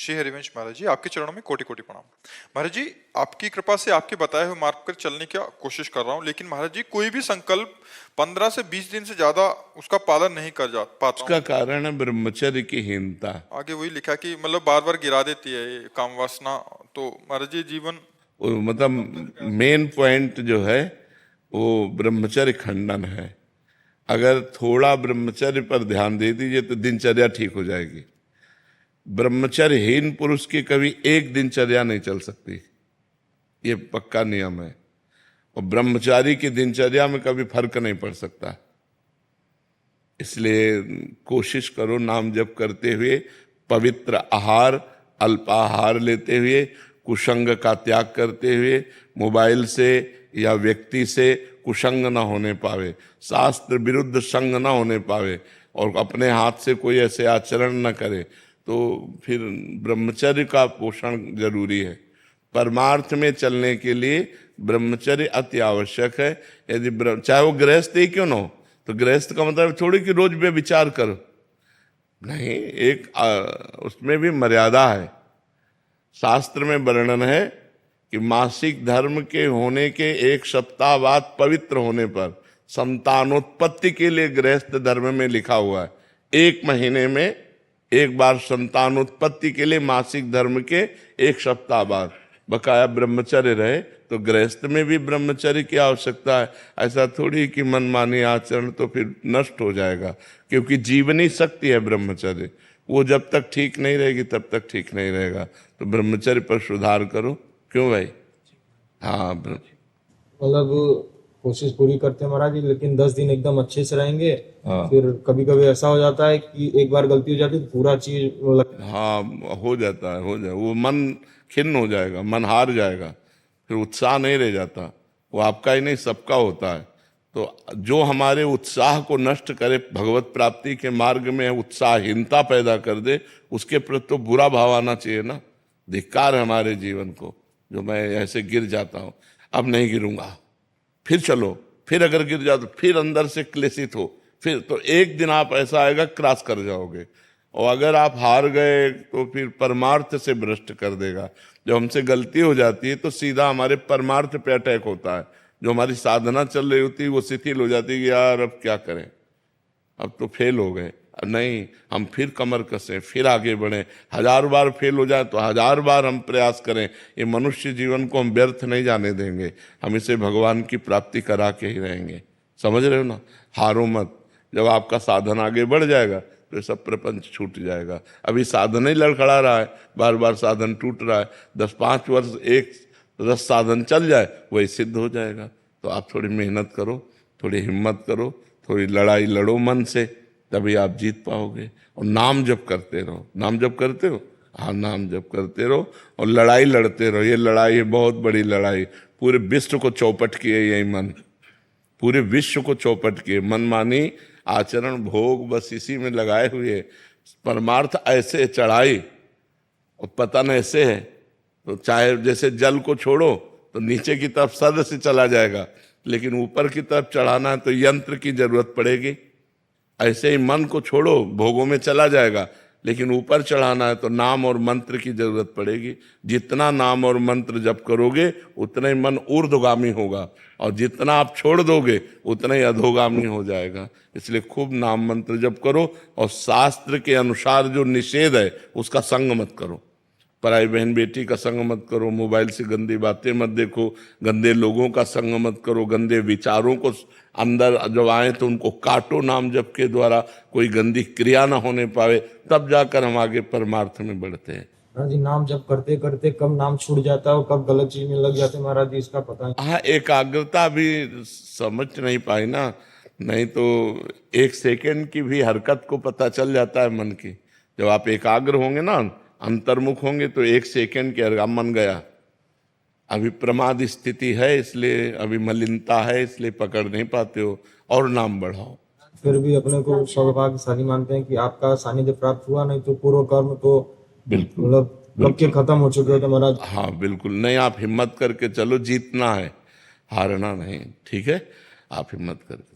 श्री हरिवंश महाराज जी, आपके चरणों में कोटि कोटि प्रणाम। महाराज जी, आपकी कृपा से आपके बताए हुए मार्ग पर चलने की कोशिश कर रहा हूँ, लेकिन महाराज जी कोई भी संकल्प 15 से 20 दिन से ज्यादा उसका पालन नहीं कर जा पाता उसका हूँ। कारण है ब्रह्मचर्य की हीनता। आगे वही लिखा कि मतलब बार बार गिरा देती है ये काम वासना। तो महाराज जी जीवन मतलब मेन पॉइंट जो है वो ब्रह्मचर्य खंडन है। अगर थोड़ा ब्रह्मचर्य पर ध्यान दे दीजिए तो दिनचर्या ठीक हो जाएगी। ब्रह्मचर्यहीन पुरुष की कभी एक दिनचर्या नहीं चल सकती, ये पक्का नियम है। और ब्रह्मचारी की दिनचर्या में कभी फर्क नहीं पड़ सकता। इसलिए कोशिश करो नाम जप करते हुए, पवित्र आहार अल्पाहार लेते हुए, कुसंग का त्याग करते हुए, मोबाइल से या व्यक्ति से कुसंग न होने पावे, शास्त्र विरुद्ध संग न होने पावे, और अपने हाथ से कोई ऐसे आचरण न करे, तो फिर ब्रह्मचर्य का पोषण जरूरी है। परमार्थ में चलने के लिए ब्रह्मचर्य अति आवश्यक है। यदि चाहे वो गृहस्थ ही क्यों न हो, तो गृहस्थ का मतलब थोड़ी कि रोज व्यभिचार करो, नहीं, उसमें भी मर्यादा है। शास्त्र में वर्णन है कि मासिक धर्म के होने के 1 सप्ताह बाद पवित्र होने पर संतानोत्पत्ति के लिए गृहस्थ धर्म में लिखा हुआ है 1 महीने में एक बार संतानोत्पत्ति के लिए मासिक धर्म के 1 सप्ताह बाद बकाया ब्रह्मचर्य रहे। तो गृहस्थ में भी ब्रह्मचर्य की आवश्यकता है। ऐसा थोड़ी कि मनमानी आचरण तो फिर नष्ट हो जाएगा, क्योंकि जीवनी शक्ति है ब्रह्मचर्य। वो जब तक ठीक नहीं रहेगी तब तक ठीक नहीं रहेगा। तो ब्रह्मचर्य पर सुधार करो। क्यों भाई? हाँ, मतलब कोशिश पूरी करते हैं महाराज जी, लेकिन 10 दिन एकदम अच्छे से रहेंगे। हाँ। फिर कभी कभी ऐसा हो जाता है कि एक बार गलती हो जाती है तो पूरा चीज हाँ, हो जाता है, वो मन खिन्न हो जाएगा, मन हार जाएगा, फिर उत्साह नहीं रह जाता। वो आपका ही नहीं, सबका होता है। तो जो हमारे उत्साह को नष्ट करे, भगवत प्राप्ति के मार्ग में उत्साहहीनता पैदा कर दे, उसके प्रति तो बुरा भाव आना चाहिए ना। धिक्कार है हमारे जीवन को, जो मैं ऐसे गिर जाता हूँ, अब नहीं गिरूंगा, फिर चलो, फिर अगर गिर जाओ तो फिर अंदर से क्लेशित हो, फिर तो एक दिन आप ऐसा आएगा क्रॉस कर जाओगे। और अगर आप हार गए तो फिर परमार्थ से भ्रष्ट कर देगा। जब हमसे गलती हो जाती है तो सीधा हमारे परमार्थ पे अटैक होता है। जो हमारी साधना चल रही होती है वो शिथिल हो जाती है कि यार अब क्या करें, अब तो फेल हो गए। नहीं, हम फिर कमर कसें, फिर आगे बढ़ें। 1000 बार फेल हो जाए तो 1000 बार हम प्रयास करें। ये मनुष्य जीवन को हम व्यर्थ नहीं जाने देंगे, हम इसे भगवान की प्राप्ति करा के ही रहेंगे। समझ रहे हो ना? हारो मत। जब आपका साधन आगे बढ़ जाएगा तो सब प्रपंच छूट जाएगा। अभी साधन ही लड़खड़ा रहा है, बार बार साधन टूट रहा है। 10-5 वर्ष एक रस साधन चल जाए, वही सिद्ध हो जाएगा। तो आप थोड़ी मेहनत करो, थोड़ी हिम्मत करो, थोड़ी लड़ाई लड़ो मन से, तभी आप जीत पाओगे। और नाम जप करते रहो। नाम जप करते हो? हाँ, नाम जप करते रहो और लड़ाई लड़ते रहो। ये लड़ाई है बहुत बड़ी लड़ाई, पूरे विश्व को चौपट किए यही मन, पूरे विश्व को चौपट किए। मनमानी आचरण भोग बस इसी में लगाए हुए। परमार्थ ऐसे चढ़ाई और पतन ऐसे है। तो चाहे जैसे जल को छोड़ो तो नीचे की तरफ सद से चला जाएगा, लेकिन ऊपर की तरफ चढ़ाना है तो यंत्र की जरूरत पड़ेगी। ऐसे ही मन को छोड़ो, भोगों में चला जाएगा, लेकिन ऊपर चढ़ाना है तो नाम और मंत्र की जरूरत पड़ेगी। जितना नाम और मंत्र जप करोगे उतना ही मन ऊर्ध्वगामी होगा, और जितना आप छोड़ दोगे उतना ही अधोगामी हो जाएगा। इसलिए खूब नाम मंत्र जप करो, और शास्त्र के अनुसार जो निषेध है उसका संग मत करो। पराई बहन बेटी का संग मत करो, मोबाइल से गंदी बातें मत देखो, गंदे लोगों का संग मत करो, गंदे विचारों को अंदर जब आए तो उनको काटो नाम जप के द्वारा, कोई गंदी क्रिया ना होने पावे, तब जाकर हम आगे परमार्थ में बढ़ते हैं। महाराज जी नाम जप करते करते कब नाम छूट जाता है और कब गलत चीज में लग जाते हैं महाराज जी, इसका पता नहीं। हाँ, एकाग्रता भी समझ नहीं पाई ना, नहीं तो 1 सेकेंड की भी हरकत को पता चल जाता है मन की। जब आप एकाग्र होंगे ना, अंतर्मुख होंगे, तो 1 सेकेंड के हरकत मन गया। अभी प्रमाद स्थिति है, इसलिए अभी मलिनता है, इसलिए पकड़ नहीं पाते हो, और नाम बढ़ाओ। फिर भी अपने को सौभाग्यशाली मानते हैं कि आपका सानिध्य प्राप्त हुआ, नहीं तो पूर्व कर्म तो बिल्कुल, मतलब कब के खत्म हो चुके होते महाराज। हाँ बिल्कुल। नहीं, आप हिम्मत करके चलो, जीतना है, हारना नहीं। ठीक है, आप हिम्मत करके